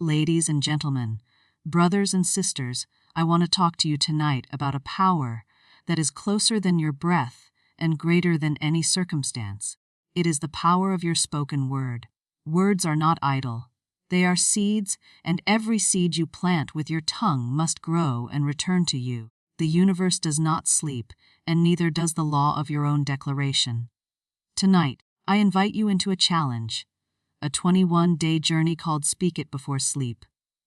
Ladies and gentlemen, brothers and sisters, I want to talk to you tonight about a power that is closer than your breath and greater than any circumstance. It is the power of your spoken word. Words are not idle. They are seeds, and every seed you plant with your tongue must grow and return to you. The universe does not sleep, and neither does the law of your own declaration. Tonight, I invite you into a challenge, a 21-day journey called Speak It Before Sleep.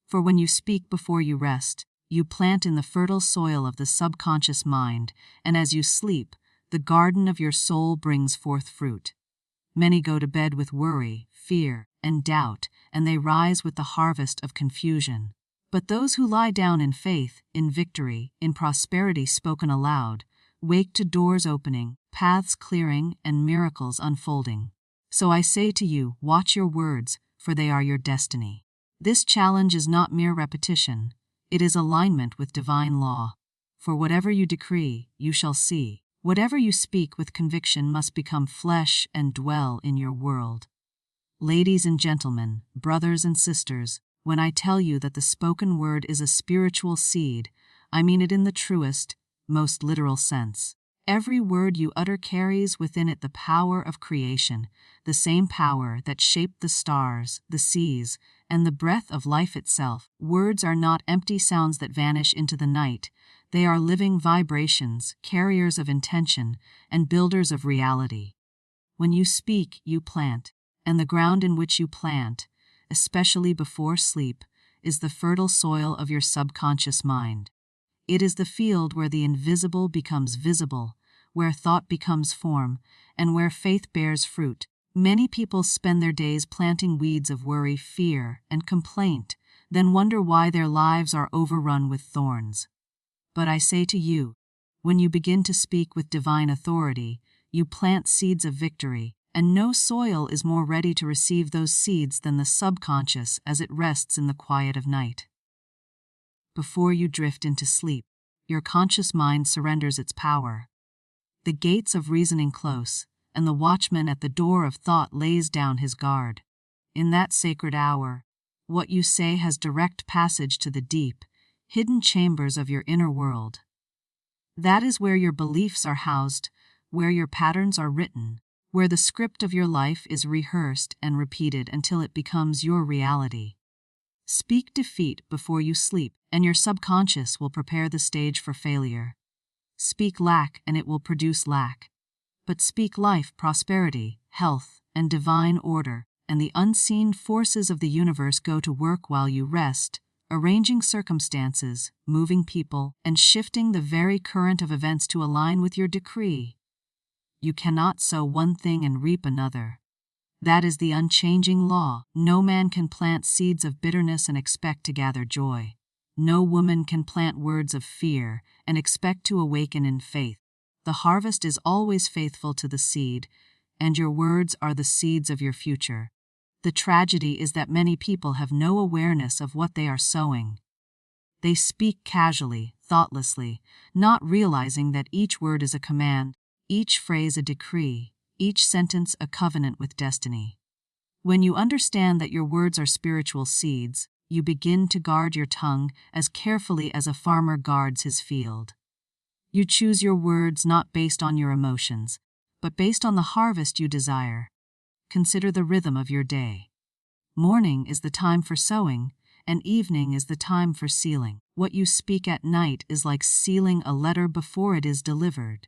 For when you speak before you rest, you plant in the fertile soil of the subconscious mind, and as you sleep, the garden of your soul brings forth fruit. Many go to bed with worry, fear, and doubt, and they rise with the harvest of confusion. But those who lie down in faith, in victory, in prosperity spoken aloud, wake to doors opening, paths clearing, and miracles unfolding. So I say to you, watch your words, for they are your destiny. This challenge is not mere repetition. It is alignment with divine law. For whatever you decree, you shall see. Whatever you speak with conviction must become flesh and dwell in your world. Ladies and gentlemen, brothers and sisters, when I tell you that the spoken word is a spiritual seed, I mean it in the truest, most literal sense. Every word you utter carries within it the power of creation, the same power that shaped the stars, the seas, and the breath of life itself. Words are not empty sounds that vanish into the night. They are living vibrations, carriers of intention, and builders of reality. When you speak, you plant, and the ground in which you plant, especially before sleep, is the fertile soil of your subconscious mind. It is the field where the invisible becomes visible, where thought becomes form, and where faith bears fruit. Many people spend their days planting weeds of worry, fear, and complaint, then wonder why their lives are overrun with thorns. But I say to you, when you begin to speak with divine authority, you plant seeds of victory, and no soil is more ready to receive those seeds than the subconscious as it rests in the quiet of night. Before you drift into sleep, your conscious mind surrenders its power. The gates of reasoning close, and the watchman at the door of thought lays down his guard. In that sacred hour, what you say has direct passage to the deep, hidden chambers of your inner world. That is where your beliefs are housed, where your patterns are written, where the script of your life is rehearsed and repeated until it becomes your reality. Speak defeat before you sleep, and your subconscious will prepare the stage for failure. Speak lack, and it will produce lack. But speak life, prosperity, health, and divine order, and the unseen forces of the universe go to work while you rest, arranging circumstances, moving people, and shifting the very current of events to align with your decree. You cannot sow one thing and reap another. That is the unchanging law. No man can plant seeds of bitterness and expect to gather joy. No woman can plant words of fear and expect to awaken in faith. The harvest is always faithful to the seed, and your words are the seeds of your future. The tragedy is that many people have no awareness of what they are sowing. They speak casually, thoughtlessly, not realizing that each word is a command, each phrase a decree, each sentence a covenant with destiny. When you understand that your words are spiritual seeds, you begin to guard your tongue as carefully as a farmer guards his field. You choose your words not based on your emotions, but based on the harvest you desire. Consider the rhythm of your day. Morning is the time for sowing, and evening is the time for sealing. What you speak at night is like sealing a letter before it is delivered.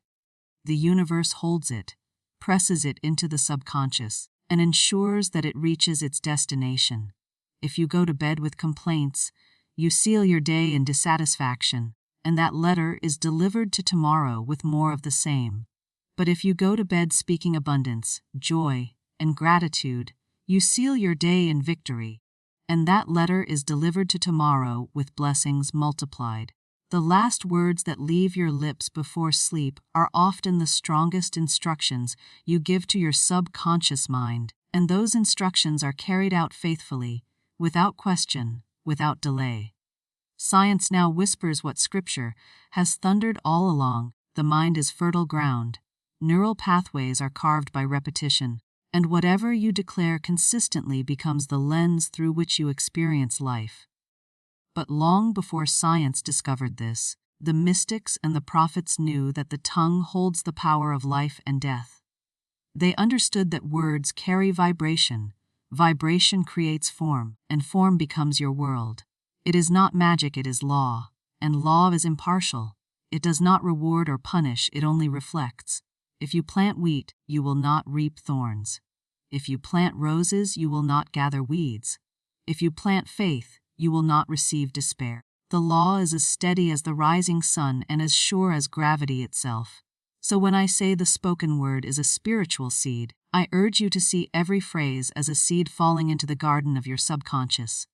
The universe holds it, presses it into the subconscious, and ensures that it reaches its destination. If you go to bed with complaints, you seal your day in dissatisfaction, and that letter is delivered to tomorrow with more of the same. But if you go to bed speaking abundance, joy, and gratitude, you seal your day in victory, and that letter is delivered to tomorrow with blessings multiplied. The last words that leave your lips before sleep are often the strongest instructions you give to your subconscious mind, and those instructions are carried out faithfully, without question, without delay. Science now whispers what Scripture has thundered all along: the mind is fertile ground. Neural pathways are carved by repetition, And whatever you declare consistently becomes the lens through which you experience life. But long before science discovered this, the mystics and the prophets knew that the tongue holds the power of life and death. They understood that words carry vibration, vibration creates form, and form becomes your world. It is not magic, it is law, and law is impartial. It does not reward or punish, it only reflects. If you plant wheat, you will not reap thorns. If you plant roses, you will not gather weeds. If you plant faith, you will not receive despair. The law is as steady as the rising sun and as sure as gravity itself. So when I say the spoken word is a spiritual seed, I urge you to see every phrase as a seed falling into the garden of your subconscious.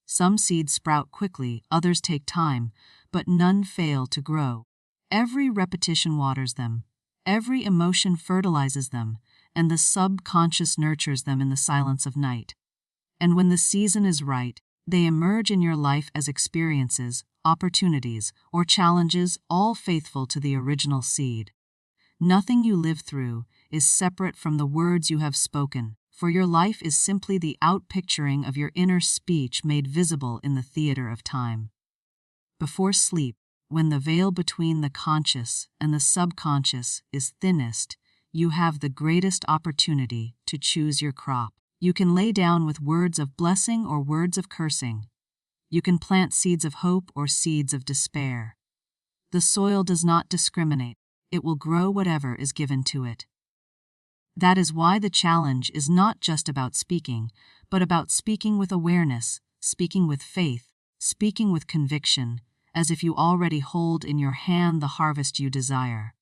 Some seeds sprout quickly, others take time, but none fail to grow. Every repetition waters them. Every emotion fertilizes them, and the subconscious nurtures them in the silence of night. And when the season is right, they emerge in your life as experiences, opportunities, or challenges, all faithful to the original seed. Nothing you live through is separate from the words you have spoken, for your life is simply the outpicturing of your inner speech made visible in the theater of time. Before sleep, when the veil between the conscious and the subconscious is thinnest, you have the greatest opportunity to choose your crop. You can lay down with words of blessing or words of cursing. You can plant seeds of hope or seeds of despair. The soil does not discriminate. It will grow whatever is given to it. That is why the challenge is not just about speaking, but about speaking with awareness, speaking with faith, speaking with conviction, as if you already hold in your hand the harvest you desire.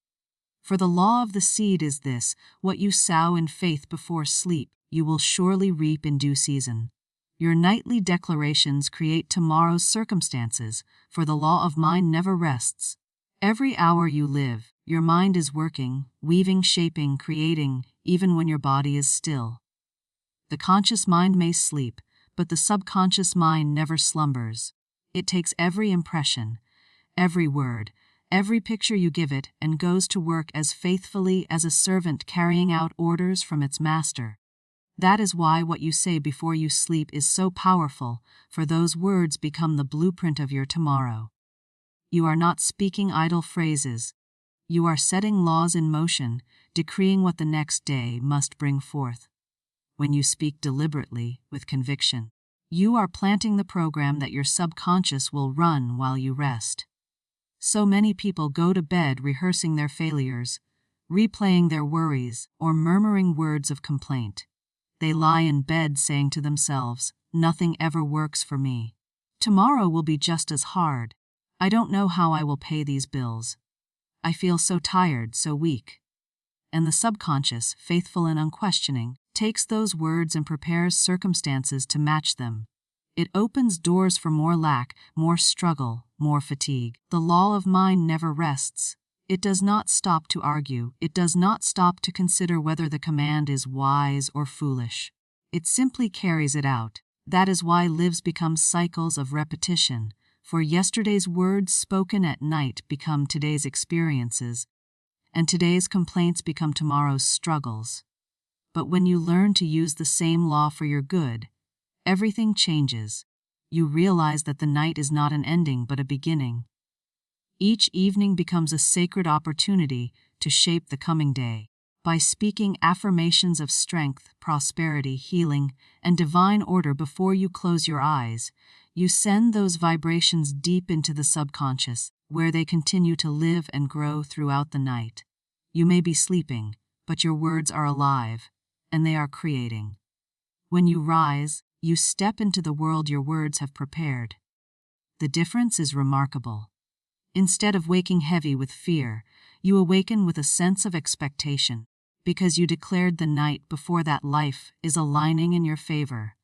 For the law of the seed is this: what you sow in faith before sleep, you will surely reap in due season. Your nightly declarations create tomorrow's circumstances, for the law of mind never rests. Every hour you live, your mind is working, weaving, shaping, creating, even when your body is still. The conscious mind may sleep, but the subconscious mind never slumbers. It takes every impression, every word, every picture you give it, and goes to work as faithfully as a servant carrying out orders from its master. That is why what you say before you sleep is so powerful, for those words become the blueprint of your tomorrow. You are not speaking idle phrases. You are setting laws in motion, decreeing what the next day must bring forth. When you speak deliberately, with conviction, you are planting the program that your subconscious will run while you rest. So many people go to bed rehearsing their failures, replaying their worries, or murmuring words of complaint. They lie in bed saying to themselves, "Nothing ever works for me. Tomorrow will be just as hard. I don't know how I will pay these bills. I feel so tired, so weak." And the subconscious, faithful and unquestioning, takes those words and prepares circumstances to match them. It opens doors for more lack, more struggle, more fatigue. The law of mind never rests. It does not stop to argue. It does not stop to consider whether the command is wise or foolish. It simply carries it out. That is why lives become cycles of repetition, for yesterday's words spoken at night become today's experiences, and today's complaints become tomorrow's struggles. But when you learn to use the same law for your good, everything changes. You realize that the night is not an ending but a beginning. Each evening becomes a sacred opportunity to shape the coming day. By speaking affirmations of strength, prosperity, healing, and divine order before you close your eyes, you send those vibrations deep into the subconscious, where they continue to live and grow throughout the night. You may be sleeping, but your words are alive, and they are creating. When you rise, you step into the world your words have prepared. The difference is remarkable. Instead of waking heavy with fear, you awaken with a sense of expectation, because you declared the night before that life is aligning in your favor,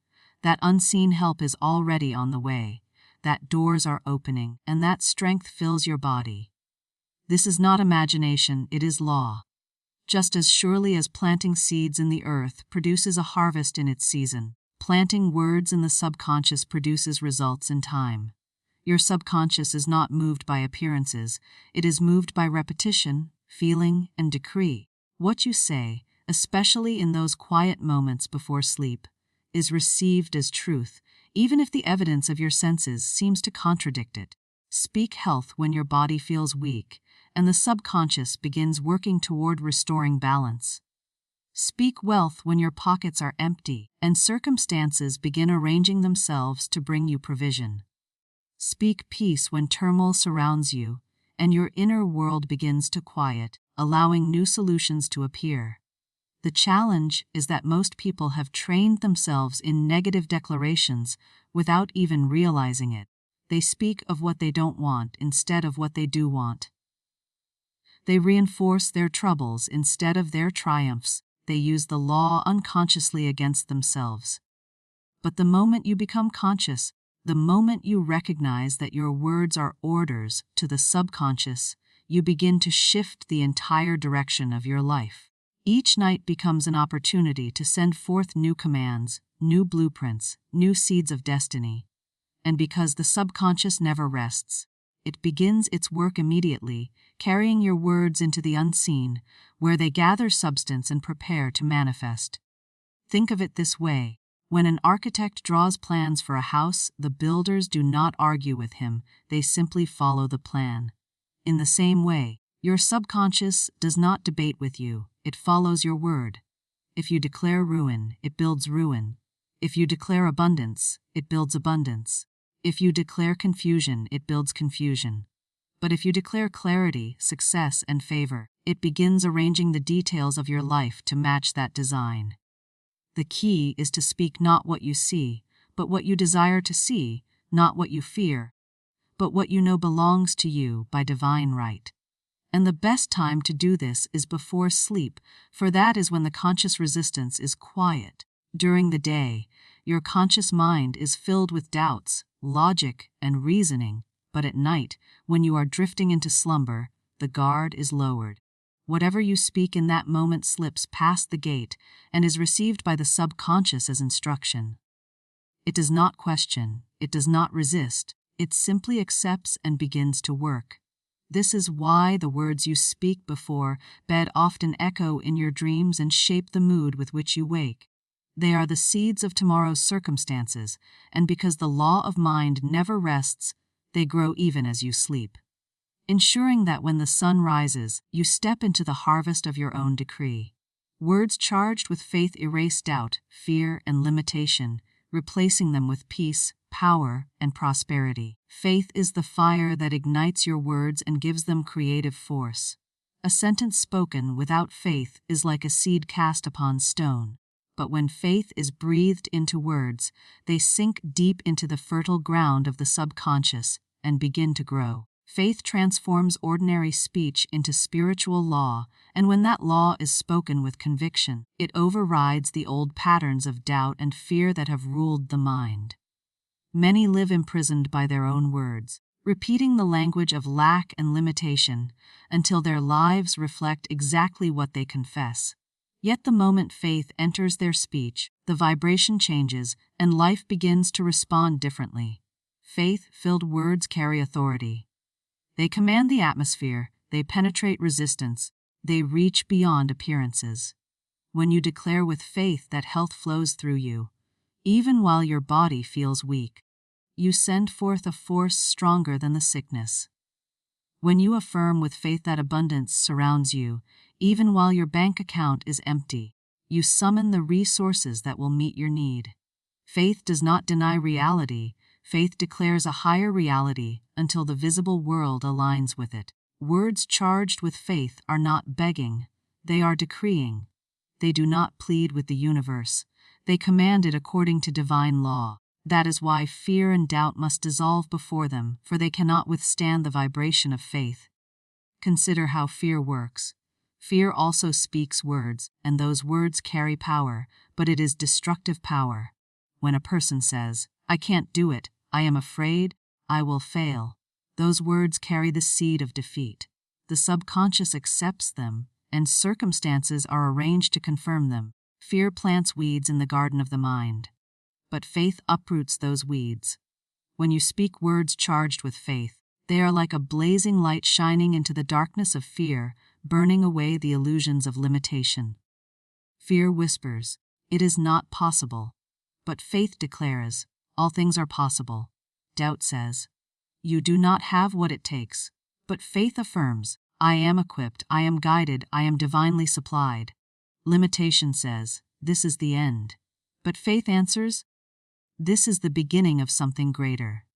that unseen help is already on the way, that doors are opening, and that strength fills your body. This is not imagination, it is law. Just as surely as planting seeds in the earth produces a harvest in its season, planting words in the subconscious produces results in time. Your subconscious is not moved by appearances, it is moved by repetition, feeling, and decree. What you say, especially in those quiet moments before sleep, is received as truth, even if the evidence of your senses seems to contradict it. Speak health when your body feels weak, and the subconscious begins working toward restoring balance. Speak wealth when your pockets are empty, and circumstances begin arranging themselves to bring you provision. Speak peace when turmoil surrounds you, and your inner world begins to quiet, allowing new solutions to appear. The challenge is that most people have trained themselves in negative declarations without even realizing it. They speak of what they don't want instead of what they do want. They reinforce their troubles instead of their triumphs. They use the law unconsciously against themselves. But the moment you become conscious, the moment you recognize that your words are orders to the subconscious, you begin to shift the entire direction of your life. Each night becomes an opportunity to send forth new commands, new blueprints, new seeds of destiny. And because the subconscious never rests, it begins its work immediately, carrying your words into the unseen, where they gather substance and prepare to manifest. Think of it this way. When an architect draws plans for a house, the builders do not argue with him, they simply follow the plan. In the same way, your subconscious does not debate with you, it follows your word. If you declare ruin, it builds ruin. If you declare abundance, it builds abundance. If you declare confusion, it builds confusion. But if you declare clarity, success, and favor, it begins arranging the details of your life to match that design. The key is to speak not what you see, but what you desire to see, not what you fear, but what you know belongs to you by divine right. And the best time to do this is before sleep, for that is when the conscious resistance is quiet. During the day, your conscious mind is filled with doubts, logic, and reasoning, but at night, when you are drifting into slumber, the guard is lowered. Whatever you speak in that moment slips past the gate and is received by the subconscious as instruction. It does not question, it does not resist, it simply accepts and begins to work. This is why the words you speak before bed often echo in your dreams and shape the mood with which you wake. They are the seeds of tomorrow's circumstances, and because the law of mind never rests, they grow even as you sleep. Ensuring that when the sun rises, you step into the harvest of your own decree. Words charged with faith erase doubt, fear, and limitation, replacing them with peace, power, and prosperity. Faith is the fire that ignites your words and gives them creative force. A sentence spoken without faith is like a seed cast upon stone. But when faith is breathed into words, they sink deep into the fertile ground of the subconscious and begin to grow. Faith transforms ordinary speech into spiritual law, and when that law is spoken with conviction, it overrides the old patterns of doubt and fear that have ruled the mind. Many live imprisoned by their own words, repeating the language of lack and limitation until their lives reflect exactly what they confess. Yet the moment faith enters their speech, the vibration changes and life begins to respond differently. Faith-filled words carry authority. They command the atmosphere, they penetrate resistance, they reach beyond appearances. When you declare with faith that health flows through you, even while your body feels weak, you send forth a force stronger than the sickness. When you affirm with faith that abundance surrounds you, even while your bank account is empty, you summon the resources that will meet your need. Faith does not deny reality, faith declares a higher reality until the visible world aligns with it. Words charged with faith are not begging, they are decreeing. They do not plead with the universe, they command it according to divine law. That is why fear and doubt must dissolve before them, for they cannot withstand the vibration of faith. Consider how fear works. Fear also speaks words, and those words carry power, but it is destructive power. When a person says, "I can't do it, I am afraid, I will fail," those words carry the seed of defeat. The subconscious accepts them, and circumstances are arranged to confirm them. Fear plants weeds in the garden of the mind, but faith uproots those weeds. When you speak words charged with faith, they are like a blazing light shining into the darkness of fear, burning away the illusions of limitation. Fear whispers, "It is not possible." But faith declares, "All things are possible." Doubt says, "You do not have what it takes." But faith affirms, "I am equipped, I am guided, I am divinely supplied." Limitation says, "This is the end." But faith answers, "This is the beginning of something greater."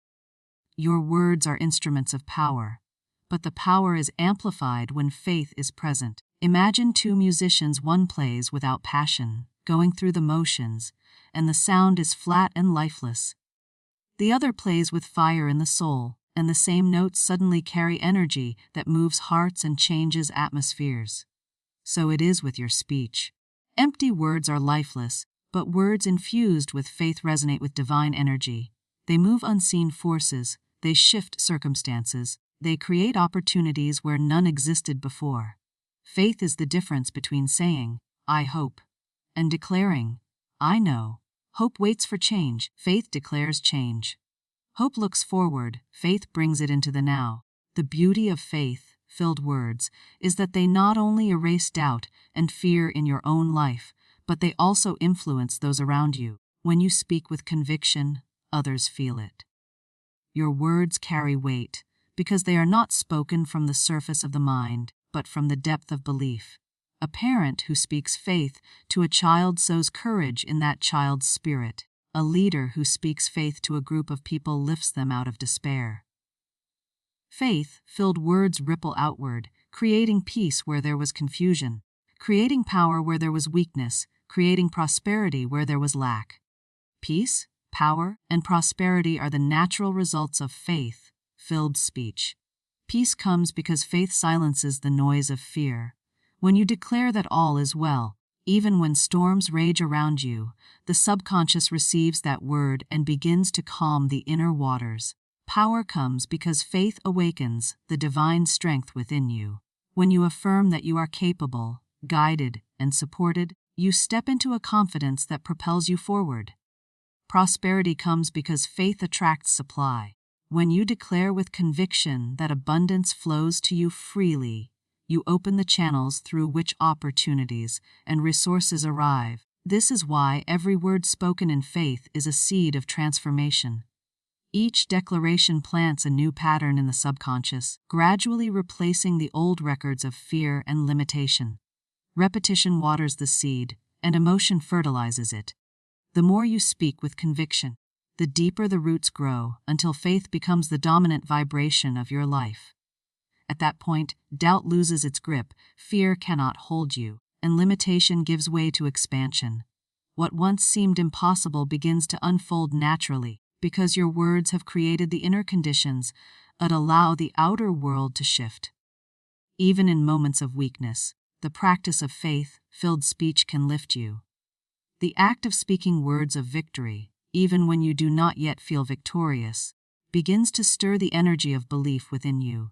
Your words are instruments of power, but the power is amplified when faith is present. Imagine two musicians, one plays without passion, going through the motions, and the sound is flat and lifeless. The other plays with fire in the soul, and the same notes suddenly carry energy that moves hearts and changes atmospheres. So it is with your speech. Empty words are lifeless, but words infused with faith resonate with divine energy. They move unseen forces, they shift circumstances, they create opportunities where none existed before. Faith is the difference between saying, "I hope," and declaring, "I know." Hope waits for change, faith declares change. Hope looks forward, faith brings it into the now. The beauty of faith-filled words is that they not only erase doubt and fear in your own life, but they also influence those around you. When you speak with conviction, others feel it. Your words carry weight because they are not spoken from the surface of the mind, but from the depth of belief. A parent who speaks faith to a child sows courage in that child's spirit. A leader who speaks faith to a group of people lifts them out of despair. Faith-filled words ripple outward, creating peace where there was confusion, creating power where there was weakness, creating prosperity where there was lack. Peace, power, and prosperity are the natural results of faith-filled speech. Peace comes because faith silences the noise of fear. When you declare that all is well, even when storms rage around you, the subconscious receives that word and begins to calm the inner waters. Power comes because faith awakens the divine strength within you. When you affirm that you are capable, guided, and supported, you step into a confidence that propels you forward. Prosperity comes because faith attracts supply. When you declare with conviction that abundance flows to you freely, you open the channels through which opportunities and resources arrive. This is why every word spoken in faith is a seed of transformation. Each declaration plants a new pattern in the subconscious, gradually replacing the old records of fear and limitation. Repetition waters the seed, and emotion fertilizes it. The more you speak with conviction, the deeper the roots grow until faith becomes the dominant vibration of your life. At that point, doubt loses its grip, fear cannot hold you, and limitation gives way to expansion. What once seemed impossible begins to unfold naturally, because your words have created the inner conditions that allow the outer world to shift. Even in moments of weakness, the practice of faith-filled speech can lift you. The act of speaking words of victory, even when you do not yet feel victorious, begins to stir the energy of belief within you.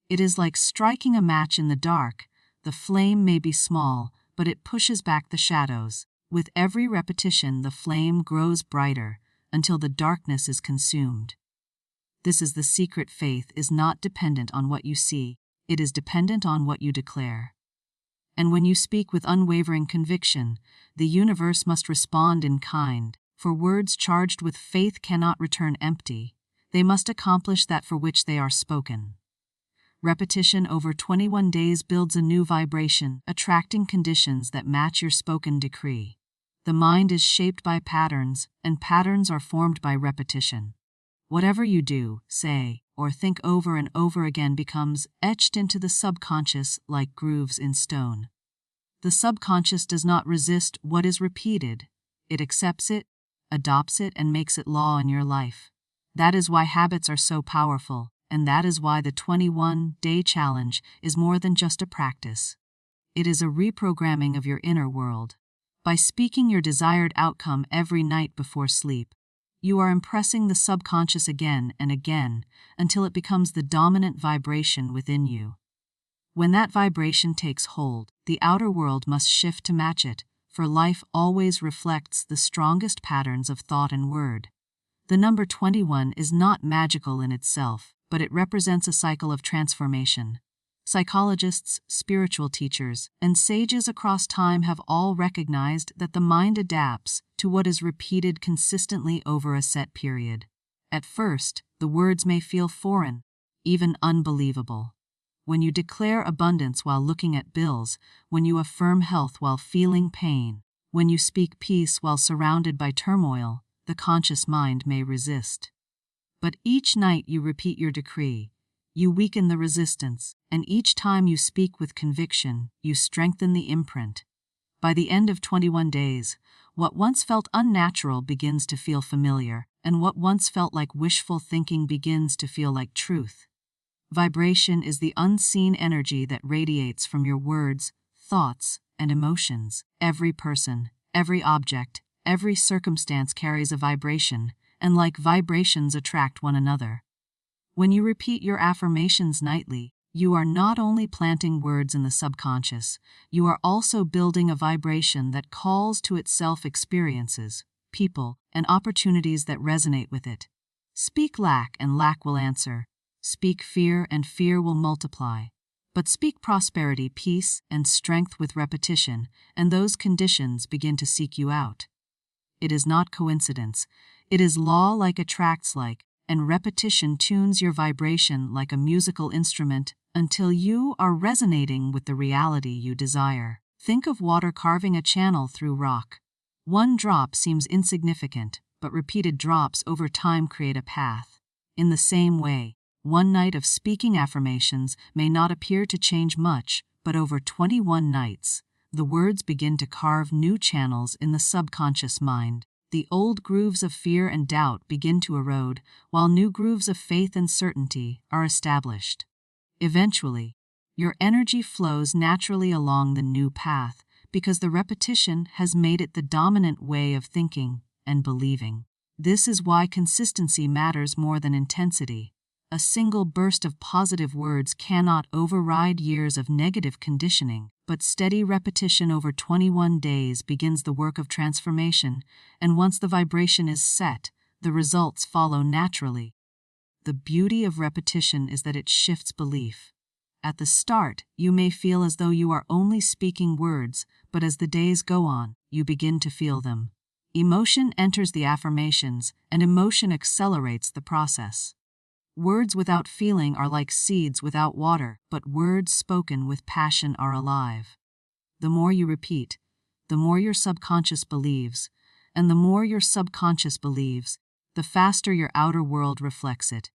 It is like striking a match in the dark. The flame may be small, but it pushes back the shadows. With every repetition, the flame grows brighter until the darkness is consumed. This is the secret. Faith is not dependent on what you see, it is dependent on what you declare. And when you speak with unwavering conviction, the universe must respond in kind, for words charged with faith cannot return empty. They must accomplish that for which they are spoken. Repetition over 21 days builds a new vibration, attracting conditions that match your spoken decree. The mind is shaped by patterns, and patterns are formed by repetition. Whatever you do, say, or think over and over again becomes etched into the subconscious like grooves in stone. The subconscious does not resist what is repeated. It accepts it, adopts it, and makes it law in your life. That is why habits are so powerful. And that is why the 21-day challenge is more than just a practice. It is a reprogramming of your inner world. By speaking your desired outcome every night before sleep, you are impressing the subconscious again and again until it becomes the dominant vibration within you. When that vibration takes hold, the outer world must shift to match it, for life always reflects the strongest patterns of thought and word. The number 21 is not magical in itself, but it represents a cycle of transformation. Psychologists, spiritual teachers, and sages across time have all recognized that the mind adapts to what is repeated consistently over a set period. At first, the words may feel foreign, even unbelievable. When you declare abundance while looking at bills, when you affirm health while feeling pain, when you speak peace while surrounded by turmoil, the conscious mind may resist. But each night you repeat your decree, you weaken the resistance, and each time you speak with conviction, you strengthen the imprint. By the end of 21 days, what once felt unnatural begins to feel familiar, and what once felt like wishful thinking begins to feel like truth. Vibration is the unseen energy that radiates from your words, thoughts, and emotions. Every person, every object, every circumstance carries a vibration, and like vibrations attract one another. When you repeat your affirmations nightly, you are not only planting words in the subconscious, you are also building a vibration that calls to itself experiences, people, and opportunities that resonate with it. Speak lack and lack will answer. Speak fear and fear will multiply. But speak prosperity, peace, and strength with repetition, and those conditions begin to seek you out. It is not coincidence. It is law like attracts like, and repetition tunes your vibration like a musical instrument until you are resonating with the reality you desire. Think of water carving a channel through rock. One drop seems insignificant, but repeated drops over time create a path. In the same way, one night of speaking affirmations may not appear to change much, but over 21 nights, the words begin to carve new channels in the subconscious mind. The old grooves of fear and doubt begin to erode, while new grooves of faith and certainty are established. Eventually, your energy flows naturally along the new path because the repetition has made it the dominant way of thinking and believing. This is why consistency matters more than intensity. A single burst of positive words cannot override years of negative conditioning, but steady repetition over 21 days begins the work of transformation, and once the vibration is set, the results follow naturally. The beauty of repetition is that it shifts belief. At the start, you may feel as though you are only speaking words, but as the days go on, you begin to feel them. Emotion enters the affirmations, and emotion accelerates the process. Words without feeling are like seeds without water, but words spoken with passion are alive. The more you repeat, the more your subconscious believes, and the more your subconscious believes, the faster your outer world reflects it.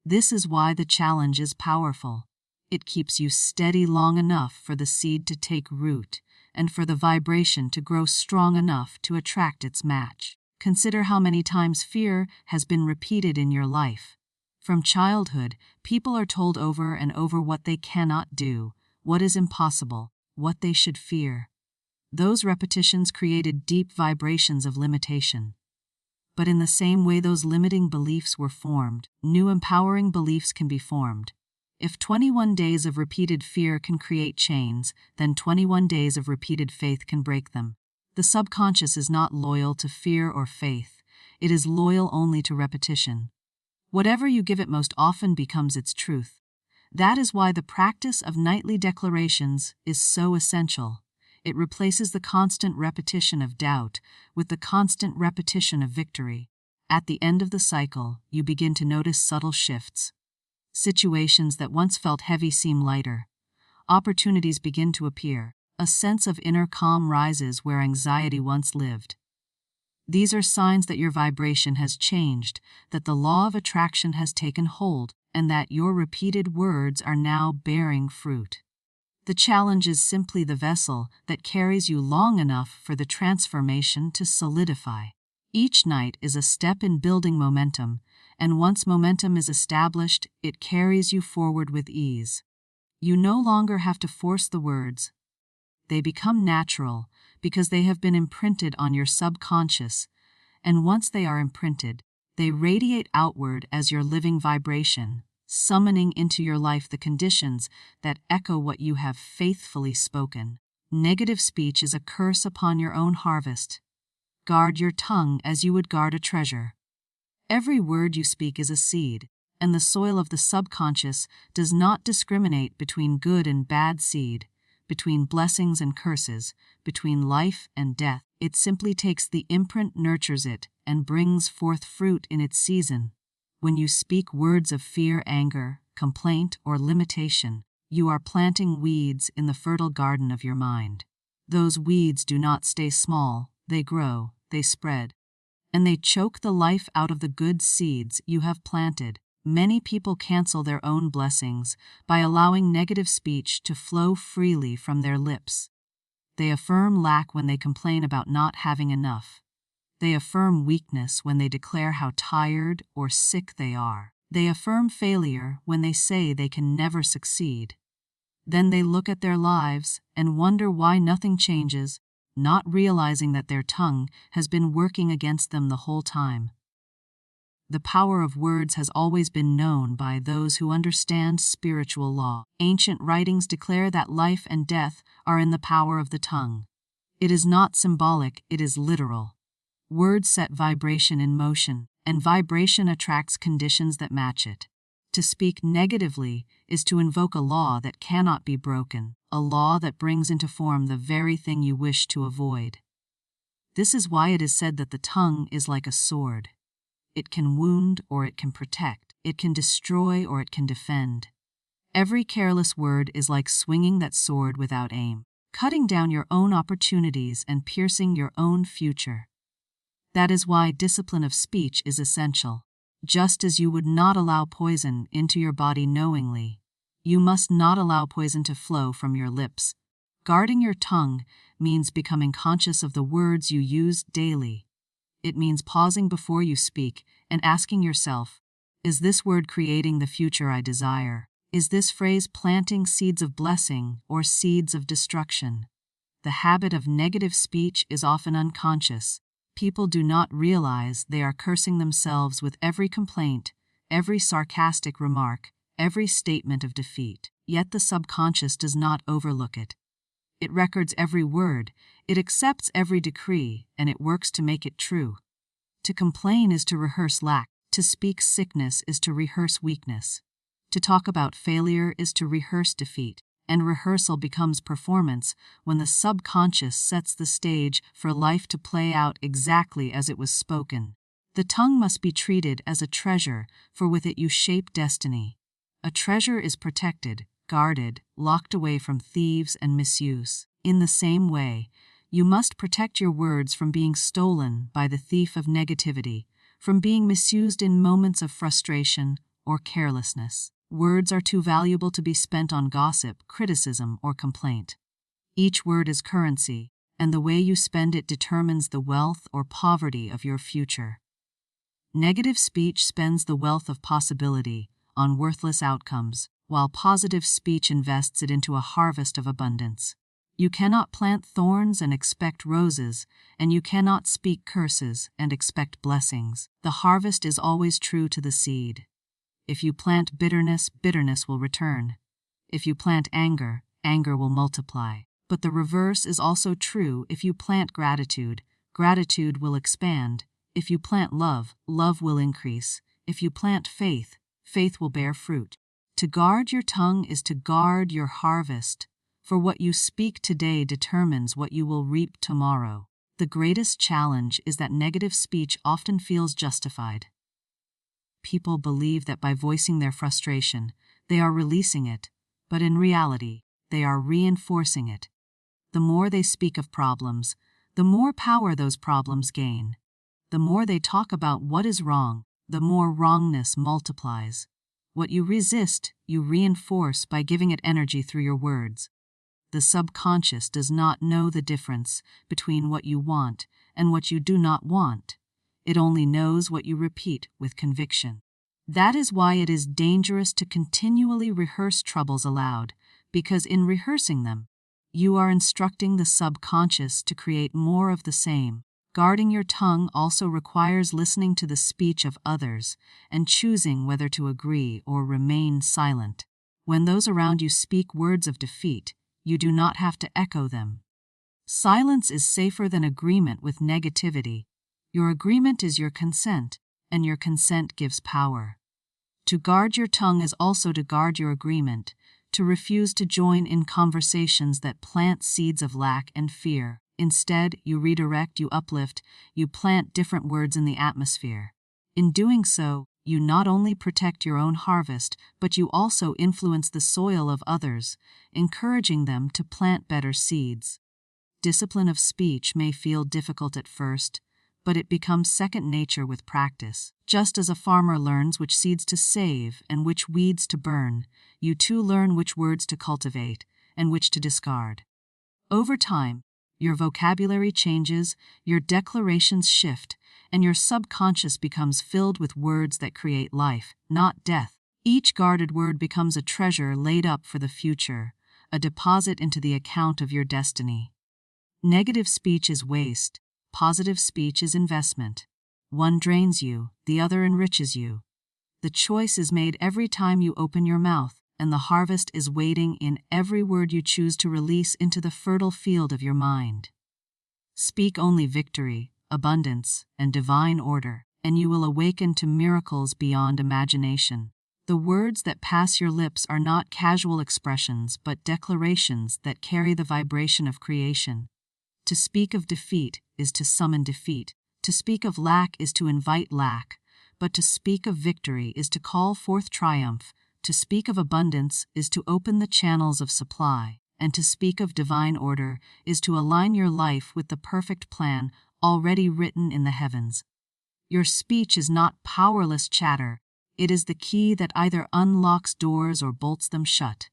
This is why the challenge is powerful. It keeps you steady long enough for the seed to take root, and for the vibration to grow strong enough to attract its match. Consider how many times fear has been repeated in your life. From childhood, people are told over and over what they cannot do, what is impossible, what they should fear. Those repetitions created deep vibrations of limitation. But in the same way those limiting beliefs were formed, new empowering beliefs can be formed. If 21 days of repeated fear can create chains, then 21 days of repeated faith can break them. The subconscious is not loyal to fear or faith. It is loyal only to repetition. Whatever you give it most often becomes its truth. That is why the practice of nightly declarations is so essential. It replaces the constant repetition of doubt with the constant repetition of victory. At the end of the cycle, you begin to notice subtle shifts. Situations that once felt heavy seem lighter. Opportunities begin to appear. A sense of inner calm rises where anxiety once lived. These are signs that your vibration has changed, that the law of attraction has taken hold, and that your repeated words are now bearing fruit. The challenge is simply the vessel that carries you long enough for the transformation to solidify. Each night is a step in building momentum, and once momentum is established, it carries you forward with ease. You no longer have to force the words. They become natural because they have been imprinted on your subconscious, and once they are imprinted, they radiate outward as your living vibration, summoning into your life the conditions that echo what you have faithfully spoken. Negative speech is a curse upon your own harvest. Guard your tongue as you would guard a treasure. Every word you speak is a seed, and the soil of the subconscious does not discriminate between good and bad seed, between blessings and curses, between life and death. It simply takes the imprint, nurtures it, and brings forth fruit in its season. When you speak words of fear, anger, complaint, or limitation, you are planting weeds in the fertile garden of your mind. Those weeds do not stay small, they grow, they spread, and they choke the life out of the good seeds you have planted. Many people cancel their own blessings by allowing negative speech to flow freely from their lips. They affirm lack when they complain about not having enough. They affirm weakness when they declare how tired or sick they are. They affirm failure when they say they can never succeed. Then they look at their lives and wonder why nothing changes, not realizing that their tongue has been working against them the whole time. The power of words has always been known by those who understand spiritual law. Ancient writings declare that life and death are in the power of the tongue. It is not symbolic, it is literal. Words set vibration in motion, and vibration attracts conditions that match it. To speak negatively is to invoke a law that cannot be broken, a law that brings into form the very thing you wish to avoid. This is why it is said that the tongue is like a sword. It can wound or it can protect. It can destroy or it can defend. Every careless word is like swinging that sword without aim, cutting down your own opportunities and piercing your own future. That is why discipline of speech is essential. Just as you would not allow poison into your body knowingly, you must not allow poison to flow from your lips. Guarding your tongue means becoming conscious of the words you use daily. It means pausing before you speak and asking yourself, is this word creating the future I desire? Is this phrase planting seeds of blessing or seeds of destruction? The habit of negative speech is often unconscious. People do not realize they are cursing themselves with every complaint, every sarcastic remark, every statement of defeat. Yet the subconscious does not overlook it. It records every word, it accepts every decree, and it works to make it true. To complain is to rehearse lack. To speak sickness is to rehearse weakness. To talk about failure is to rehearse defeat. And rehearsal becomes performance when the subconscious sets the stage for life to play out exactly as it was spoken. The tongue must be treated as a treasure, for with it you shape destiny. A treasure is protected, guarded, locked away from thieves and misuse. In the same way, you must protect your words from being stolen by the thief of negativity, from being misused in moments of frustration or carelessness. Words are too valuable to be spent on gossip, criticism, or complaint. Each word is currency, and the way you spend it determines the wealth or poverty of your future. Negative speech spends the wealth of possibility on worthless outcomes, while positive speech invests it into a harvest of abundance. You cannot plant thorns and expect roses, and you cannot speak curses and expect blessings. The harvest is always true to the seed. If you plant bitterness, bitterness will return. If you plant anger, anger will multiply. But the reverse is also true. If you plant gratitude, gratitude will expand. If you plant love, love will increase. If you plant faith, faith will bear fruit. To guard your tongue is to guard your harvest, for what you speak today determines what you will reap tomorrow. The greatest challenge is that negative speech often feels justified. People believe that by voicing their frustration, they are releasing it, but in reality, they are reinforcing it. The more they speak of problems, the more power those problems gain. The more they talk about what is wrong, the more wrongness multiplies. What you resist, you reinforce by giving it energy through your words. The subconscious does not know the difference between what you want and what you do not want. It only knows what you repeat with conviction. That is why it is dangerous to continually rehearse troubles aloud, because in rehearsing them, you are instructing the subconscious to create more of the same. Guarding your tongue also requires listening to the speech of others and choosing whether to agree or remain silent. When those around you speak words of defeat, you do not have to echo them. Silence is safer than agreement with negativity. Your agreement is your consent, and your consent gives power. To guard your tongue is also to guard your agreement, to refuse to join in conversations that plant seeds of lack and fear. Instead, you redirect, you uplift, you plant different words in the atmosphere. In doing so, you not only protect your own harvest, but you also influence the soil of others, encouraging them to plant better seeds. Discipline of speech may feel difficult at first, but it becomes second nature with practice. Just as a farmer learns which seeds to save and which weeds to burn, you too learn which words to cultivate and which to discard. Over time, your vocabulary changes, your declarations shift, and your subconscious becomes filled with words that create life, not death. Each guarded word becomes a treasure laid up for the future, a deposit into the account of your destiny. Negative speech is waste. Positive speech is investment. One drains you, the other enriches you. The choice is made every time you open your mouth, and the harvest is waiting in every word you choose to release into the fertile field of your mind. Speak only victory, abundance, and divine order, and you will awaken to miracles beyond imagination. The words that pass your lips are not casual expressions, but declarations that carry the vibration of creation. To speak of defeat is to summon defeat. To speak of lack is to invite lack. But to speak of victory is to call forth triumph. To speak of abundance is to open the channels of supply. And to speak of divine order is to align your life with the perfect plan already written in the heavens. Your speech is not powerless chatter. It is the key that either unlocks doors or bolts them shut.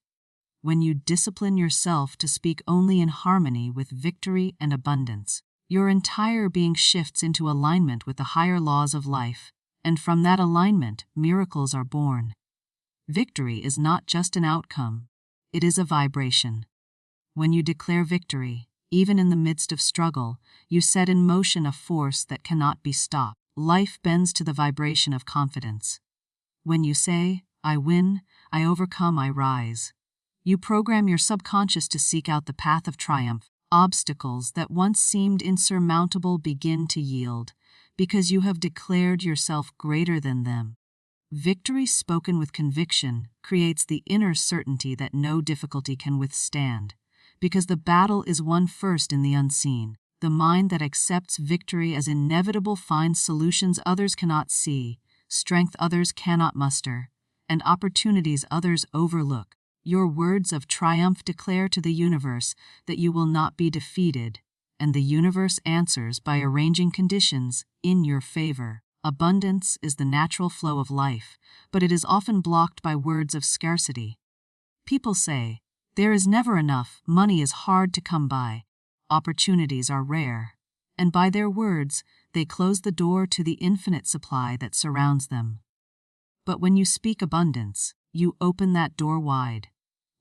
When you discipline yourself to speak only in harmony with victory and abundance, your entire being shifts into alignment with the higher laws of life, and from that alignment, miracles are born. Victory is not just an outcome, it is a vibration. When you declare victory, even in the midst of struggle, you set in motion a force that cannot be stopped. Life bends to the vibration of confidence. When you say, "I win, I overcome, I rise," you program your subconscious to seek out the path of triumph. Obstacles that once seemed insurmountable begin to yield, because you have declared yourself greater than them. Victory spoken with conviction creates the inner certainty that no difficulty can withstand, because the battle is won first in the unseen. The mind that accepts victory as inevitable finds solutions others cannot see, strength others cannot muster, and opportunities others overlook. Your words of triumph declare to the universe that you will not be defeated, and the universe answers by arranging conditions in your favor. Abundance is the natural flow of life, but it is often blocked by words of scarcity. People say, "There is never enough, money is hard to come by, opportunities are rare," and by their words, they close the door to the infinite supply that surrounds them. But when you speak abundance, you open that door wide.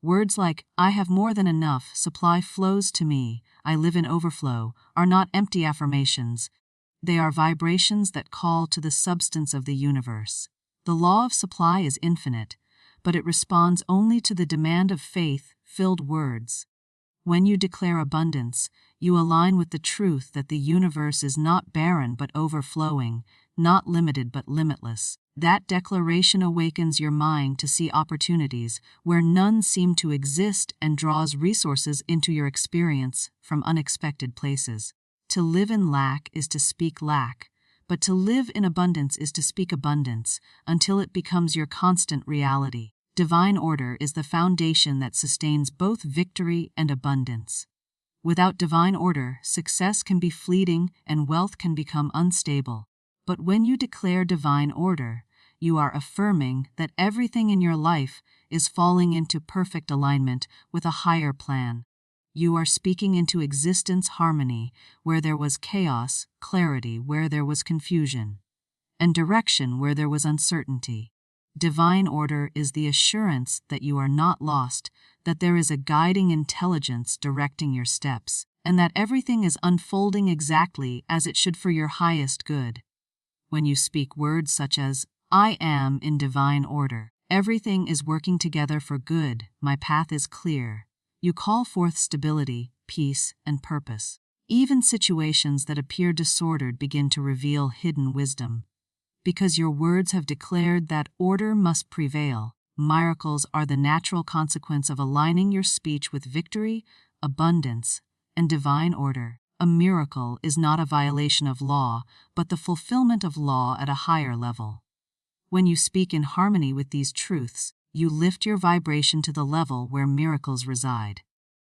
Words like, "I have more than enough, supply flows to me, I live in overflow," are not empty affirmations. They are vibrations that call to the substance of the universe. The law of supply is infinite, but it responds only to the demand of faith-filled words. When you declare abundance, you align with the truth that the universe is not barren but overflowing, not limited but limitless. That declaration awakens your mind to see opportunities where none seem to exist and draws resources into your experience from unexpected places. To live in lack is to speak lack, but to live in abundance is to speak abundance until it becomes your constant reality. Divine order is the foundation that sustains both victory and abundance. Without divine order, success can be fleeting and wealth can become unstable. But when you declare divine order, you are affirming that everything in your life is falling into perfect alignment with a higher plan. You are speaking into existence harmony where there was chaos, clarity where there was confusion, and direction where there was uncertainty. Divine order is the assurance that you are not lost, that there is a guiding intelligence directing your steps, and that everything is unfolding exactly as it should for your highest good. When you speak words such as, "I am in divine order, everything is working together for good, my path is clear," you call forth stability, peace, and purpose. Even situations that appear disordered begin to reveal hidden wisdom. because your words have declared that order must prevail. Miracles are the natural consequence of aligning your speech with victory, abundance, and divine order. A miracle is not a violation of law, but the fulfillment of law at a higher level. When you speak in harmony with these truths, you lift your vibration to the level where miracles reside.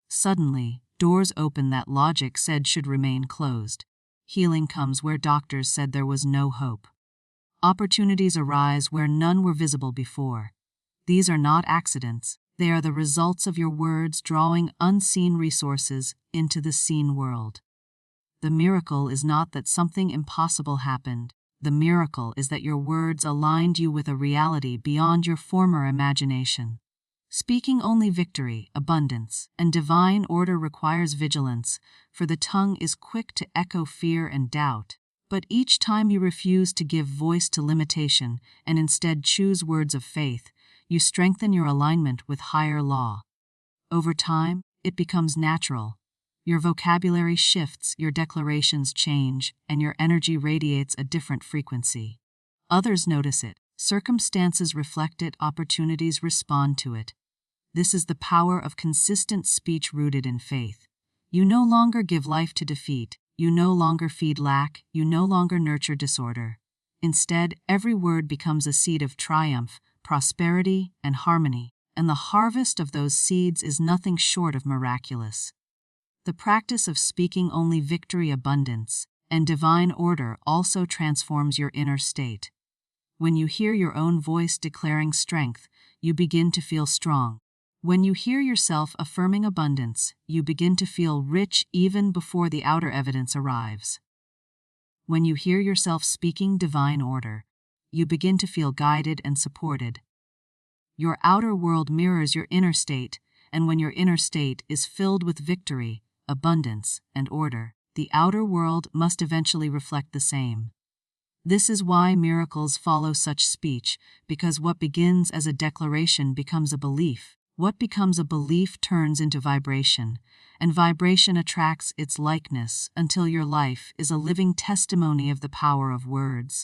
Suddenly, doors open that logic said should remain closed. Healing comes where doctors said there was no hope. Opportunities arise where none were visible before. These are not accidents. They are the results of your words drawing unseen resources into the seen world. The miracle is not that something impossible happened. The miracle is that your words aligned you with a reality beyond your former imagination. Speaking only victory, abundance, and divine order requires vigilance, for the tongue is quick to echo fear and doubt. But each time you refuse to give voice to limitation and instead choose words of faith, you strengthen your alignment with higher law. Over time, it becomes natural. Your vocabulary shifts, your declarations change, and your energy radiates a different frequency. Others notice it. Circumstances reflect it, opportunities respond to it. This is the power of consistent speech rooted in faith. You no longer give life to defeat. You no longer feed lack. You no longer nurture disorder. Instead, every word becomes a seed of triumph, prosperity, and harmony, and the harvest of those seeds is nothing short of miraculous. The practice of speaking only victory, abundance, and divine order also transforms your inner state. When you hear your own voice declaring strength, you begin to feel strong. When you hear yourself affirming abundance, you begin to feel rich even before the outer evidence arrives. When you hear yourself speaking divine order, you begin to feel guided and supported. Your outer world mirrors your inner state, and when your inner state is filled with victory, abundance, and order, the outer world must eventually reflect the same. This is why miracles follow such speech, because what begins as a declaration becomes a belief. What becomes a belief turns into vibration, and vibration attracts its likeness until your life is a living testimony of the power of words.